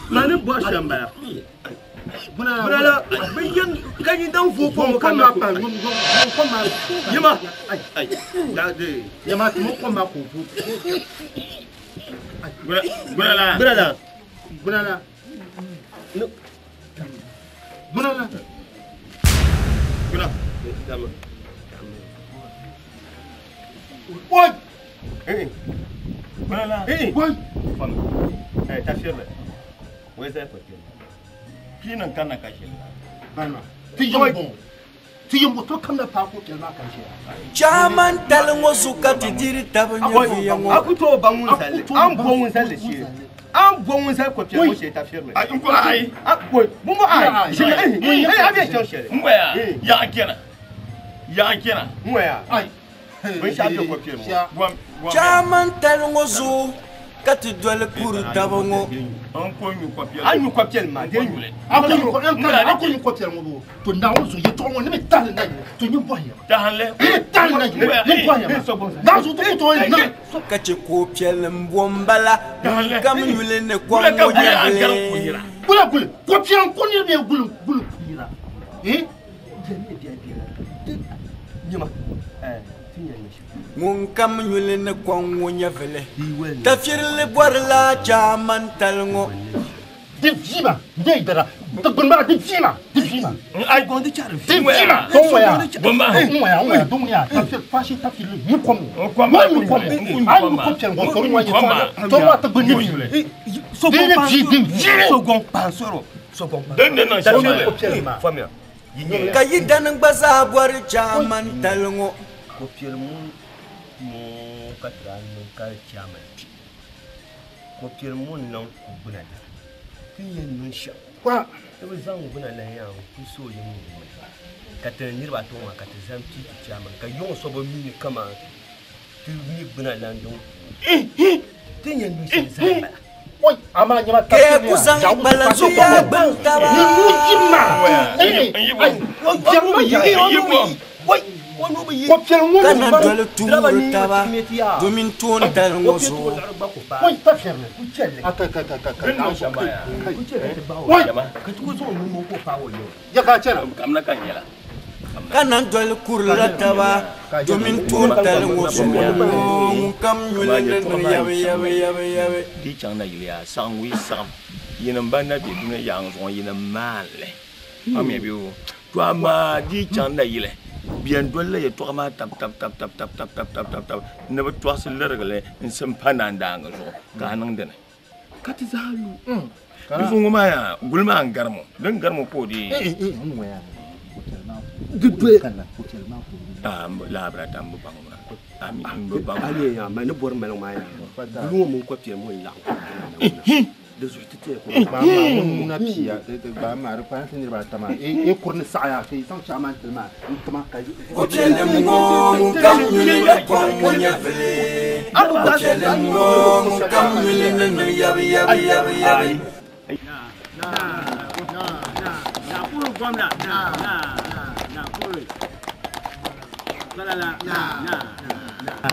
Mani bo shamba. Bunala, biyan kanyi dan fu ko kama pa kama yima. Ay. Da de. Yama mo kama ko fu. Bunala. What? Bunala. What? Ta firle. Wo est ko Kina kana kashi. Bana. Ti yombo to kamna pa ko kelma kashi. Chaman talongo suka titiri tabonyo yango. Akuto bangun sale. Am bongun sale shi. Am bongun sale ko pia mo she ta firle. Ay ko ay. Akoi. Mumo ay. Shi abi chen shere. Mwa ya kena. Mwa. Ay. Bo sha ko pia mo. Chaman talongo su kati dwele kuru tabongo. Anyu ko pia ma de nyu. Aku ko pia mo to na wo so ye to won ni tal na to nyu bo ya. Tahanle. Tal na ni bo ya. Na so to na. Kache ko piel mbombala. Kam nyule ne kwa Bula moja. Bula ko pia ko ni be gulu kuira. Nyima. Mun kam nyule ne kwa moja vele. Tafirle borla chaman talongo. Dipjima, deidara. Tugumba dipjima. Ay gondi char. Dipjima. Tomya. Bomba. Umya, dumya. Tafir fashi tafir ni komu. Ayu ko pia ngo ko ni to ma ta bunni. Sogon pansoro. Sogon. Dende na shamba. Famia. Kayi danang basa bor chaman talongo. Ko piel mo katra no ka chama. Ko piel mo non ko bunada. Yen nun sha. Kwa e zan bunala ya ku so yin mu. Kata ni ba to ma kata zan ti chama. Ka yon so ba mini kama. Tu ni bunala ndon. Tin yen nun sha zaba. Oi, ama nyama ta. Ke kusang balansu ya bantaba. Ni mujima. Oi, ko pia mo kana dole tuuru taba. Domin ton talongo so. Oi, ta ferme. Ku chelle. Ata. Dende shamba ya. Ku chelle ba. Oi, ka tu so mo ko pa wo yo. ya ka chera. Kamna kan yela. Kana dole kurla taba. Domin ton talongo so. Mun kam nyule ne yabe. Di chang na yela sang wi sam. Yina banda bi duna yang zon yina male. Amya biu. Toi ma di chang na yela. Bien dole ya to ma tap. Ne ba to se lergale in sem pananda ngazo. Ganang dene. Kati zalu. Bifu ngoma ya gulma an garmo. Dan garmo po di. Labra tambu bangma. Ami bang. Ali ya ma ne bor melo ma ya. Lu mo ko pia mo la. De suite ko. Mama mun na pia ba ma ru pa tin ba tama. E kurni saaya ke sang chaman tilma. Tama kai. O chele mo kam nyule ne kwa moja vele. O chele mo kam nyule ne yabe. Na puru gwamna. Na puru.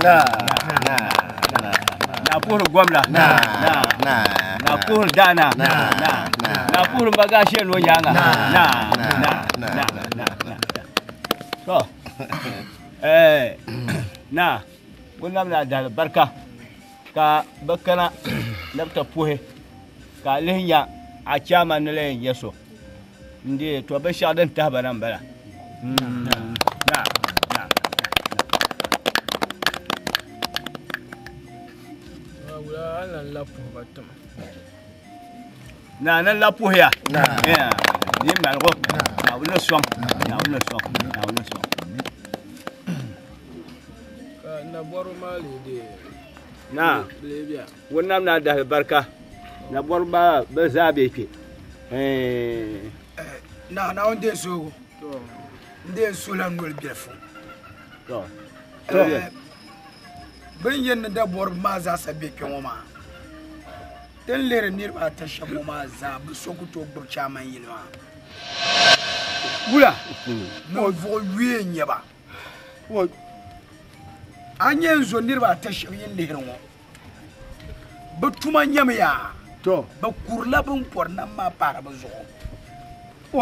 Na. Na puhur gwamna. Na puhur dana. Na puhur bagashe no yanga. So. Na. Gunam na da barka. Ka bakana labta puhe. Ka linya a chama ne len yeso. Ndi to ba sha dan ta baran bara. Na nan la puhya. Ya. Ni malgo. Na wala som. Na boro mali de. Na. Wannan na da barka. Na bor ba zabe ke. Na onde so. Nde so la ngol biefo. Ben yen da bor ma za sabe ke woma. Den lere nir ba ta shamo ma za bu sokuto burcha man yinwa. Wula. No vo wie nyeba. Wo anyen zo nir ba ta shamo yin lere wo. Butuma nyam ya. To ba kurla bun porna ma para ba zo.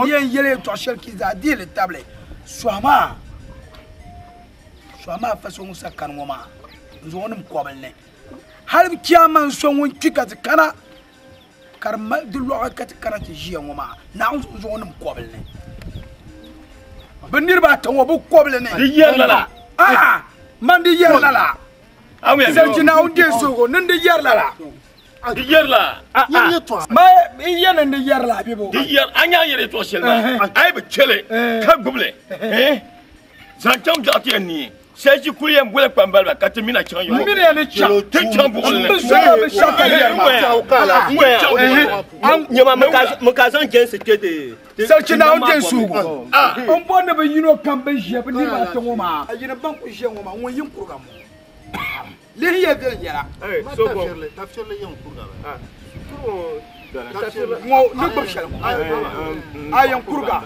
Yen yele to shel ki za di le table. Swama façon sa kan woma. Zonum kwabelne. Halb kiaman sonwon kika kana karma du loga kat kana ti jiya woma. Na zonum kwabelne. Benir ba tan wo bu kwabelne. Di yerlala. Man di yerlala. Serjina on de sogo nan di yerlala. Di yerla. Ma yene ndi yerla bibo. Di yer anya yere to shelma. Ay be chele. Ka guble. Zantam jati ni. Seji kuliyem gule kwambala katemina chanyo. Mine ya ne cha. Te chambu le. Be shaka yerma. Nyama mukazan jense kete. Serjina on de sogo. On bonne be yino kambe je be ni ba tongo ma. Ayina banko je ngoma won yin program. Le hiya be yara. Sogo. Tafsirle yin program. Mo ne ba shal. Ayan kurga.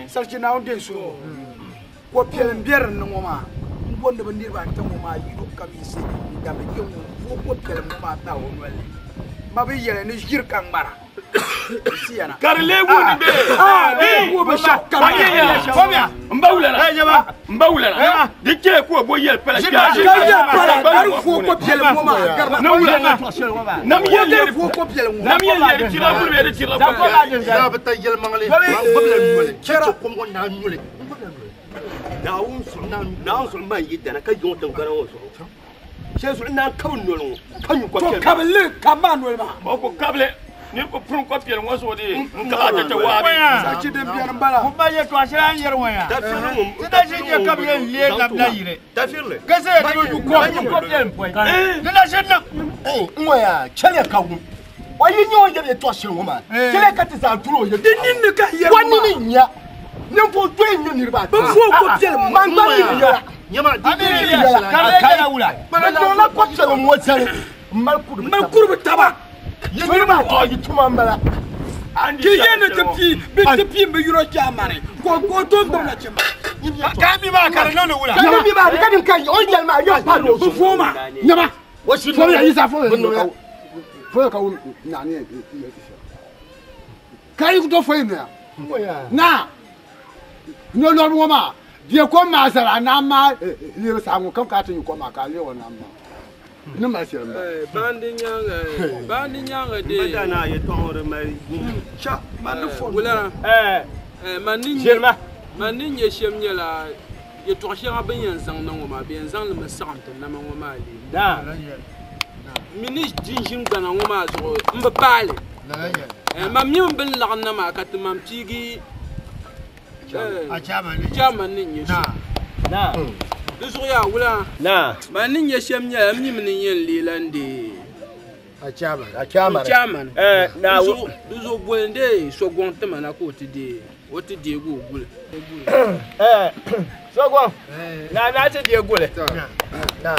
Serjina on de sogo. Ko pielen bier ngoma. Bonde be ndir ba tongo ma yino kamisi. Ndabe yin ko pielen ngoma ta won wele. Ma be yele ni jir kan mara. Karle woni be. Wo be shakka. Fobia. Mbawulana. Mbawulana. Dike ko bo yel pala. Ari fo ko pielen ngoma. Nawulana. Nam yel fo ko pielen ngoma. Nam yel tira bulbe de tira ko. Da ba ta yel mangale. Babla kera ko mo na nyule. Daun sun man yi dana ka jon tan garan wasu. Sai su ina kawun nolo. Kan yi to kabele kama nolo ma. Ba ko kable ni ko prun ko piel wasu de nka ta wabi. Sa ci de biar mbala. Ko ba ye to asira yer waya. Da filu. Da shi je kabele le na bla yire. Da filu. Gase du ko piel point. Ni na shenna. Ngoya chele kawu. Wayi nyo ye to ashe woma. Chele ka ti sa turo ye. Dinin ne ka yer. Wani ni nya. Nyampo to en ni riba. Ba fo ko piel man ba ni yara. Nyama di ni yara. Kale wula. Ba na ko chele mo chele. Malkur be taba. Yiri ba to yi tuma mbala. Ki yene te pi me yuro jamare. Ko to ndo na chema. Ka mi ba kare no wula. Ka mi ba ka din kai o jel ma yo pa do. Fo ma. Nyama. Wasi fo ya isa fo. Fo ka un na ni. Kai ku to fo ina. Na. No lo mo ma. Die ko ma sara na ma le sa ngo kam ka tin ko ma ka le wona ma. Ni ma sira ma. Bandi nyanga de. Bada na ye ton mai. Cha man fo. Wula. Manin Shelma. Manin ye shem nyela ye to shira ben yan zang na ngoma ben zang le masam tan na ngoma ali. Da. Minis jinjin gana ngoma zo mba pale. Mam nyum ben la na ma ka mam tigi. Chairman ni yesu. Na. Dusu ya wula. Na. Manin ye shem nyela mi min yen lilande. Chairman. Na dusu bolende so gonte mana ko tidi. Woti die go gule. So go. Na ti die gule. Na.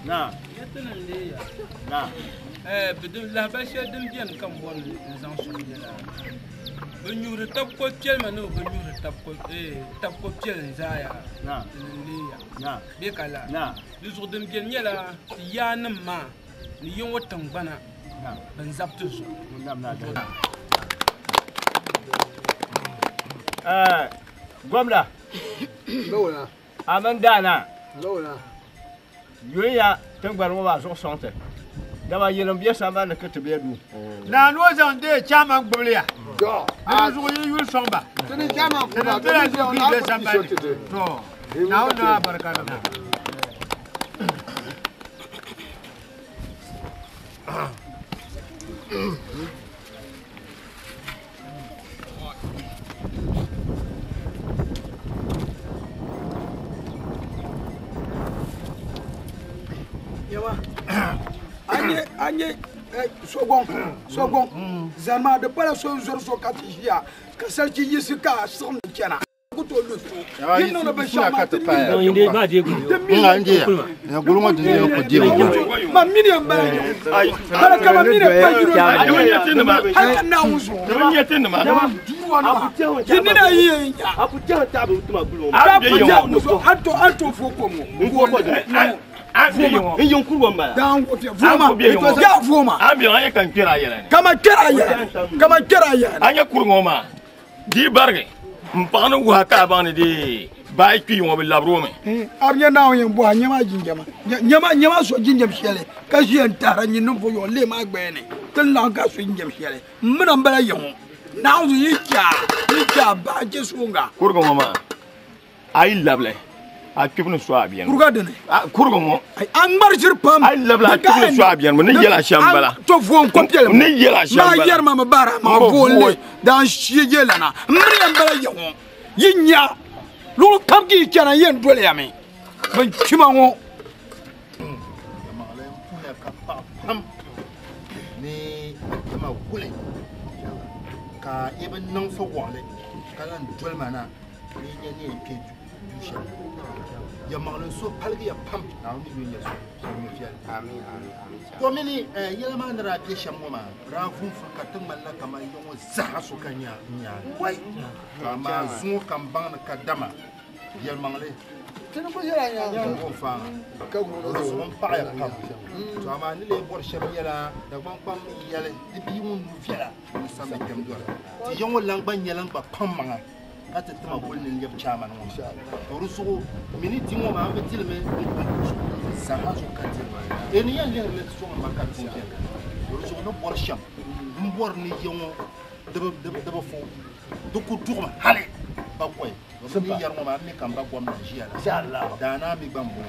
Na. Yatana le ya. Na. Bidun la ba she dim bien kam bon zan so de la. Ben nyure tap ko tiel manu ben nyure tap ko tiel zaya. Na. Le ya. Na. Be kala. Na. Du so dim bien nyela ya na ma. Ni yon watan bana. Na. Ben zap tu so. Nam na da. Gwamna. Lola. Amandana. Lola. Yuya tangbar mo ba so sonte. Dama yelam biya samba na kete be du. Na no zande chama gboliya. Do. Azu yul somba. Tini chama ko ba. Tini bi samba. To. Na ona barkana. Yawa. Anye sogon zama de pala so zor so katijia ka sarki yisika son kenan kuto lusu yin no ba shama ta pa non inde ba de ku nga nje ya guluma de ko de ma mini ba ay kala kama mini ba yiro ay na wuzu Dama yetin ma. yini na yi Abu jahan ta bu tuma gulo. Anto fo ko mo In yon kurwa ma. Dan ko vuma ya vuma Abi anya kan kira yele. kama kera ya Anya kurwa ma. Di barge. Mpano wa ka bani di. Bai ki wo bi labro me. Arnya na yen bo nyama jinjama nyama so jinjam shele ka shi antara nyin no yo le ma gbe ne tan la ka so jinjam shele mna mbala yen na zo yika ba je sunga Kurwa ma. Ai lable. A kibnu so abiyan. kurga dene Kurwa mo. ay an marjir pam Ai lable a kibnu so abiyan mo ni yela shambala. to fo ko pele Ni yela shambala. ma yer ma bara ma volle dan shi yela na mna mbala yen yinya lu kam ki kana yen dole ya me ban kima ngo ni ma kule ka ibn nan fa wale kalan dol mana ni ne ke ju ya mangalen so palgi ya pam na ni ni so mi fial amin to mini yela ma ndara ke shammo ma ra fun fu ka tan malla kama yongo za so kanya nya wai ma zu kan ban ka dama yel mangale tena ko yela nya ko fa ka go so mon pa ya pam to ama ni le bor sham yela da ban pam yele di bi mun fiala sa me kem do ti yongo lang ban yelang ba pam manga ata tama bolni yeb chama no to rusu miniti mo ma be tilme sa ha so kati eni yan le le so ma ka tin ke rusu no bor sham mbor ni yongo de fo du ku duma hale ba koy ni yar mo ma mi kam ba gom na jiya inshallah dana mi bambo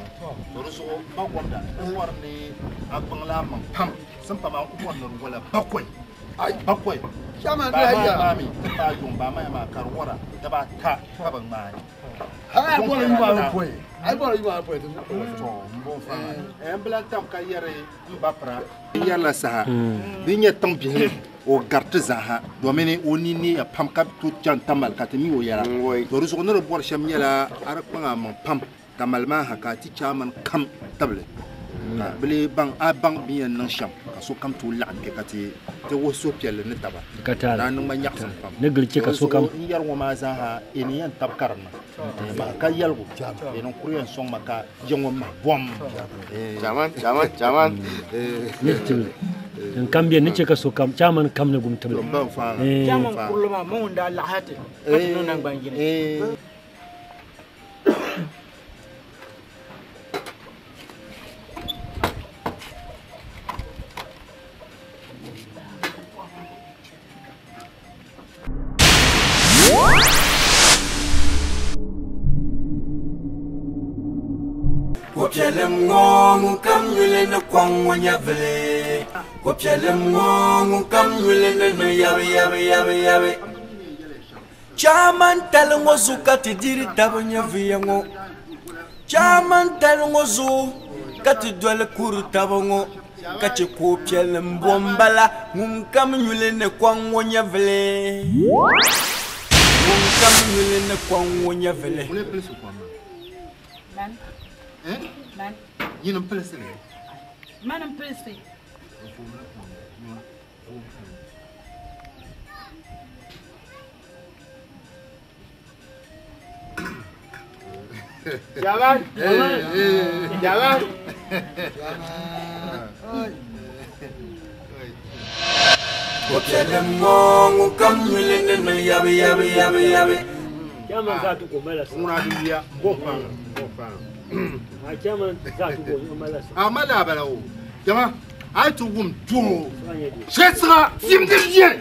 to rusu ba gom da war ni akbang la mang pam sampa ma ku won no wala ba koy ay ba koy chama da ya mami ba yum ba ma ma kar wora da ba ta ba ban mai ha ko ni ba ko ai ba ni ba ko to mbo fa bla tam ka yare ba pra yalla sa bi nya tam bi o garte za ha do meni oni ni ya pam ka tu jan tamal ka temi o yara to ruso no bor sham yala ara pa ma pam tamal ma ha ka ti chaman kam table bele bang a bang bi nan sham ka so kam tu la ke ka ti te wo so piel ne taba Katara. nan ma nyak pam Ne gilce ka so kam. ni yar wo ma za ha eni yan tab karna ma ka yal go e non kuriyan song ma ka jongo ma bom jaman Ne til. Dan kambia ne ce ka so kam chaman kam ne gum tabe. ban fa jaman kulluma mun da lahate katu nan bangine Kopielem ngongu kam yule na kwang wanya vele. Kopielem ngongu kam yule na yabe. Chaman talongo zukati diri tabanya viyango. Chaman talongo zu kati dwele kuru tabongo. Kache kopielem bombala ngum kam yule na kwang wanya vele. Ngum kam yule na kwang wanya vele. Man. Yin and Pilsen. Man and Pilsen. Jalan. Jalan. Okelemong kamulene no yabe. Chairman zatu kumela. Unadia bofang. Chairman zatu kumela. Amala balawo. Jama, ai tu gum tu. Sesra simdilien.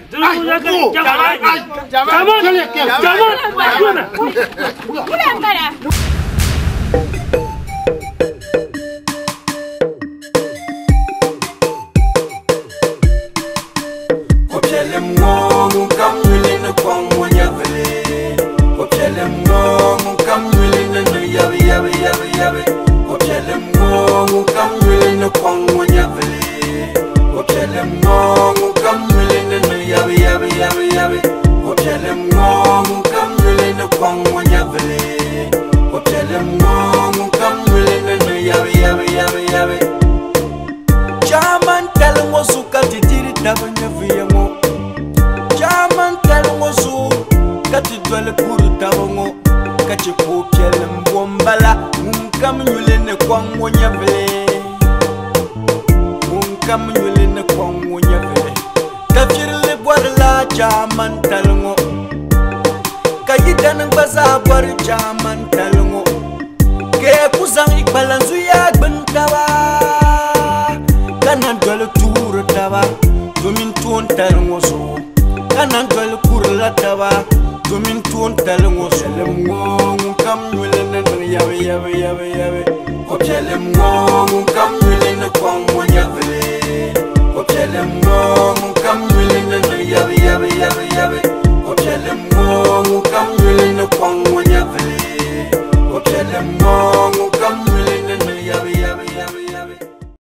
Chaman telmo sukati diri dabanya viyamo. Chaman telmo su kati dwele kuru tabongo. Kati pokele mbombala munkam yulene kwango nyavele. Munkam yulene kwango nyavele. Tafirle bwarla chaman telmo. Kayidan baza bwar chaman telmo. Ke kuzang ikbalanzu ya gbantawa. Kana dole tour taba domin tuon talmo